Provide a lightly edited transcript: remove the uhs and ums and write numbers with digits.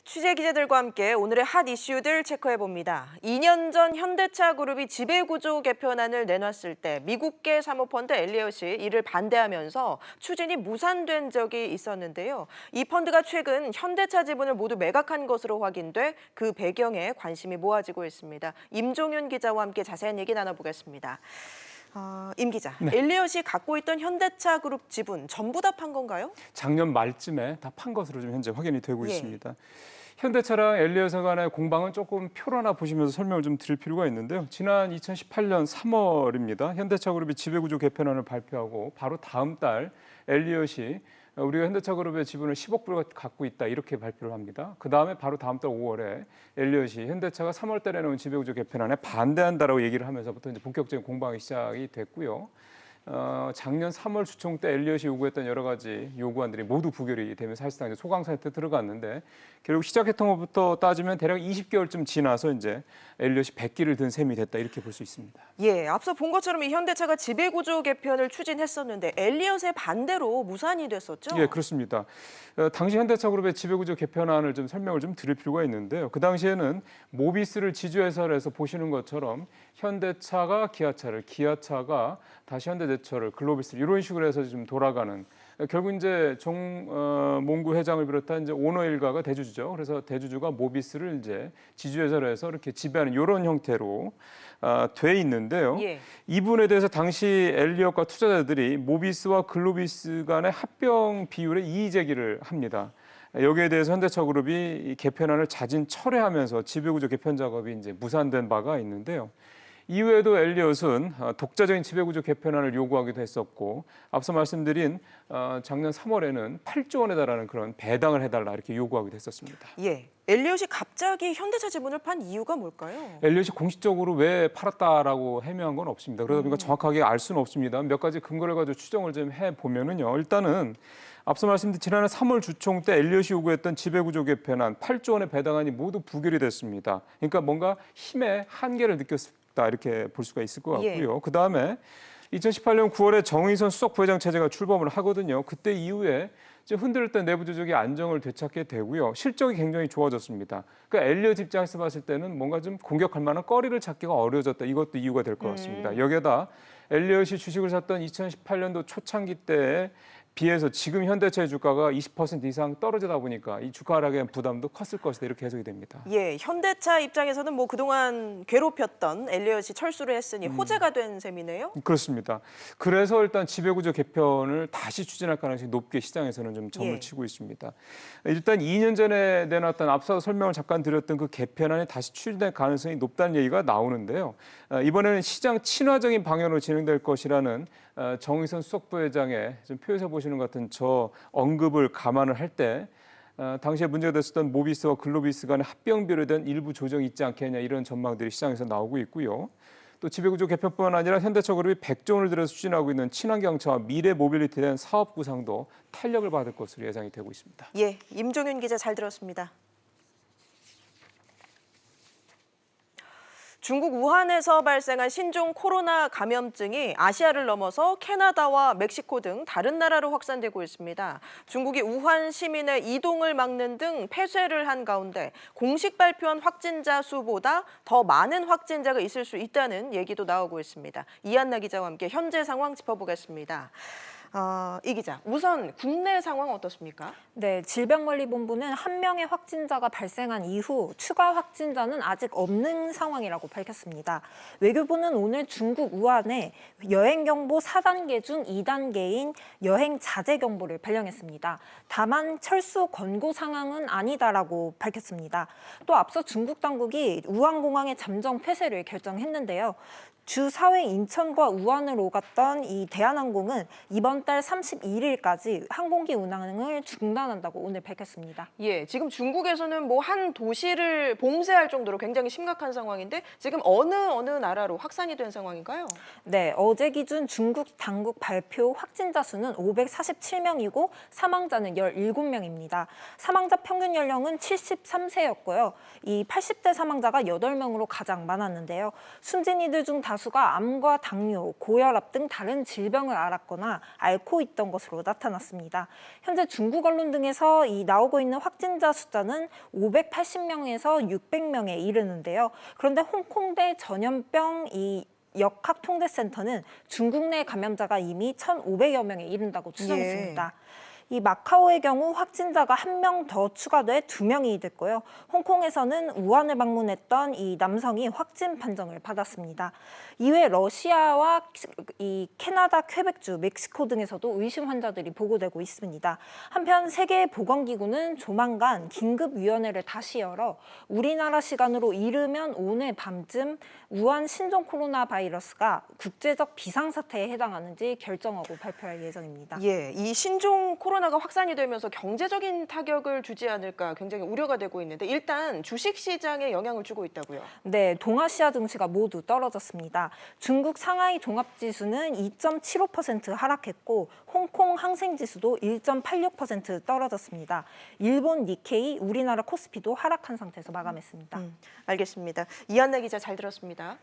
취재 기자들과 함께 오늘의 핫 이슈들 체크해봅니다. 2년 전 현대차 그룹이 지배구조 개편안을 내놨을 때 미국계 사모펀드 엘리엇이 이를 반대하면서 추진이 무산된 적이 있었는데요. 이 펀드가 최근 현대차 지분을 모두 매각한 것으로 확인돼 그 배경에 관심이 모아지고 있습니다. 임종윤 기자와 함께 자세한 얘기 나눠보겠습니다. 임 기자, 네. 엘리엇이 갖고 있던 현대차 그룹 지분 전부 다 판 건가요? 작년 말쯤에 다 판 것으로 좀 현재 확인이 되고 예. 있습니다. 현대차랑 엘리엇 간의 공방은 조금 표로나 보시면서 설명을 좀 드릴 필요가 있는데요. 지난 2018년 3월입니다. 현대차 그룹이 지배구조 개편안을 발표하고 바로 다음 달 엘리엇이 우리가 현대차 그룹의 지분을 10억 불 갖고 있다 이렇게 발표를 합니다. 그 다음에 바로 다음 달 5월에 엘리엇이 현대차가 3월 달에 내놓은 지배구조 개편안에 반대한다라고 얘기를 하면서부터 이제 본격적인 공방이 시작이 됐고요. 작년 3월 주총 때 엘리엇이 요구했던 여러 가지 요구안들이 모두 부결이 되면서 사실상 이제 소강 상태에 들어갔는데 결국 시작했던 것부터 따지면 대략 20개월쯤 지나서 이제 엘리엇이 100기를 든 셈이 됐다 이렇게 볼 수 있습니다. 예, 앞서 본 것처럼 이 현대차가 지배구조 개편을 추진했었는데 엘리엇의 반대로 무산이 됐었죠? 예, 그렇습니다. 당시 현대차 그룹의 지배구조 개편안을 좀 설명을 좀 드릴 필요가 있는데요. 그 당시에는 모비스를 지주회사로 해서 보시는 것처럼 현대차가 기아차를, 기아차가 다시 현대제철을, 글로비스를 이런 식으로 해서 지금 돌아가는 결국 이제 몽구 회장을 비롯한 이제 오너 일가가 대주주죠. 그래서 대주주가 모비스를 이제 지주회사로 해서 이렇게 지배하는 이런 형태로 돼 있는데요. 예. 이 부분에 대해서 당시 엘리엇과 투자자들이 모비스와 글로비스 간의 합병 비율의 이의 제기를 합니다. 여기에 대해서 현대차 그룹이 이 개편안을 자진 철회하면서 지배구조 개편 작업이 이제 무산된 바가 있는데요. 이후에도 엘리엇은 독자적인 지배구조 개편안을 요구하기도 했었고 앞서 말씀드린 작년 3월에는 8조 원에 달하는 그런 배당을 해달라 이렇게 요구하기도 했었습니다. 예, 엘리엇이 갑자기 현대차 지분을 판 이유가 뭘까요? 엘리엇이 공식적으로 왜 팔았다라고 해명한 건 없습니다. 그러다 보니까 정확하게 알 수는 없습니다. 몇 가지 근거를 가지고 추정을 좀 해보면은요. 일단은 앞서 말씀드린 지난해 3월 주총 때 엘리엇이 요구했던 지배구조 개편안 8조 원의 배당안이 모두 부결이 됐습니다. 그러니까 뭔가 힘의 한계를 느꼈습니다. 이렇게 볼 수가 있을 것 같고요. 그 다음에 2018년 9월에 정의선 수석 부회장 체제가 출범을 하거든요. 그때 이후에 이제 흔들렸던 내부 조직이 안정을 되찾게 되고요. 실적이 굉장히 좋아졌습니다. 그러니까 엘리엇 입장에서 봤을 때는 뭔가 좀 공격할 만한 거리를 찾기가 어려워졌다. 이것도 이유가 될 것 같습니다. 여기에다 엘리엇이 주식을 샀던 2018년도 초창기 때에 비해서 지금 현대차의 주가가 20% 이상 떨어지다 보니까 이 주가 하락에 대한 부담도 컸을 것이다 이렇게 해석이 됩니다. 예, 현대차 입장에서는 뭐 그동안 괴롭혔던 엘리엇이 철수를 했으니 호재가 된 셈이네요. 그렇습니다. 그래서 일단 지배구조 개편을 다시 추진할 가능성이 높게 시장에서는 좀 점을 치고 있습니다. 일단 2년 전에 내놨던 앞서 설명을 잠깐 드렸던 그 개편안이 다시 추진될 가능성이 높다는 얘기가 나오는데요. 이번에는 시장 친화적인 방향으로 진행될 것이라는 정의선 수석부회장의 좀 표에서 보시는 것 같은 저 언급을 감안을 할 때 당시에 문제가 됐었던 모비스와 글로비스 간의 합병 비율에 일부 조정이 있지 않겠냐 이런 전망들이 시장에서 나오고 있고요. 또 지배구조 개편뿐만 아니라 현대차 그룹이 100조 원을 들여서 추진하고 있는 친환경차와 미래 모빌리티에 대한 사업 구상도 탄력을 받을 것으로 예상이 되고 있습니다. 예, 임종윤 기자 잘 들었습니다. 중국 우한에서 발생한 신종 코로나 감염증이 아시아를 넘어서 캐나다와 멕시코 등 다른 나라로 확산되고 있습니다. 중국이 우한 시민의 이동을 막는 등 폐쇄를 한 가운데 공식 발표한 확진자 수보다 더 많은 확진자가 있을 수 있다는 얘기도 나오고 있습니다. 이한나 기자와 함께 현재 상황 짚어보겠습니다. 이 기자, 우선 국내 상황 어떻습니까? 네, 질병관리본부는 한 명의 확진자가 발생한 이후 추가 확진자는 아직 없는 상황이라고 밝혔습니다. 외교부는 오늘 중국 우한에 여행경보 4단계 중 2단계인 여행 자제 경보를 발령했습니다. 다만 철수 권고 상황은 아니다라고 밝혔습니다. 또 앞서 중국 당국이 우한공항의 잠정 폐쇄를 결정했는데요. 주 4회 인천과 우한으로 갔던 이 대한항공은 이번 달 31일까지 항공기 운항을 중단한다고 오늘 밝혔습니다. 예, 지금 중국에서는 뭐 한 도시를 봉쇄할 정도로 굉장히 심각한 상황인데 지금 어느 나라로 확산이 된 상황인가요? 네, 어제 기준 중국 당국 발표 확진자 수는 547명이고 사망자는 17명입니다. 사망자 평균 연령은 73세였고요. 이 80대 사망자가 8명으로 가장 많았는데요. 숨진 이들 중 다수가 암과 당뇨, 고혈압 등 다른 질병을 앓았거나 앓고 있던 것으로 나타났습니다. 현재 중국 언론 등에서 이 나오고 있는 확진자 숫자는 580명에서 600명에 이르는데요. 그런데 홍콩대 전염병 역학통제센터는 중국 내 감염자가 이미 1,500여 명에 이른다고 추정했습니다. 이 마카오의 경우 확진자가 1명 더 추가돼 2명이 됐고요. 홍콩에서는 우한을 방문했던 이 남성이 확진 판정을 받았습니다. 이외 러시아와 이 캐나다, 퀘벡주, 멕시코 등에서도 의심 환자들이 보고되고 있습니다. 한편 세계보건기구는 조만간 긴급위원회를 다시 열어 우리나라 시간으로 이르면 오늘 밤쯤 우한 신종 코로나 바이러스가 국제적 비상사태에 해당하는지 결정하고 발표할 예정입니다. 예, 이 신종 코로나가 확산이 되면서 경제적인 타격을 주지 않을까 굉장히 우려가 되고 있는데 일단 주식 시장에 영향을 주고 있다고요. 네, 동아시아 증시가 모두 떨어졌습니다. 중국 상하이 종합지수는 2.75% 하락했고 홍콩 항생지수도 1.86% 떨어졌습니다. 일본 니케이, 우리나라 코스피도 하락한 상태에서 마감했습니다. 알겠습니다. 이한나 기자 잘 들었습니다.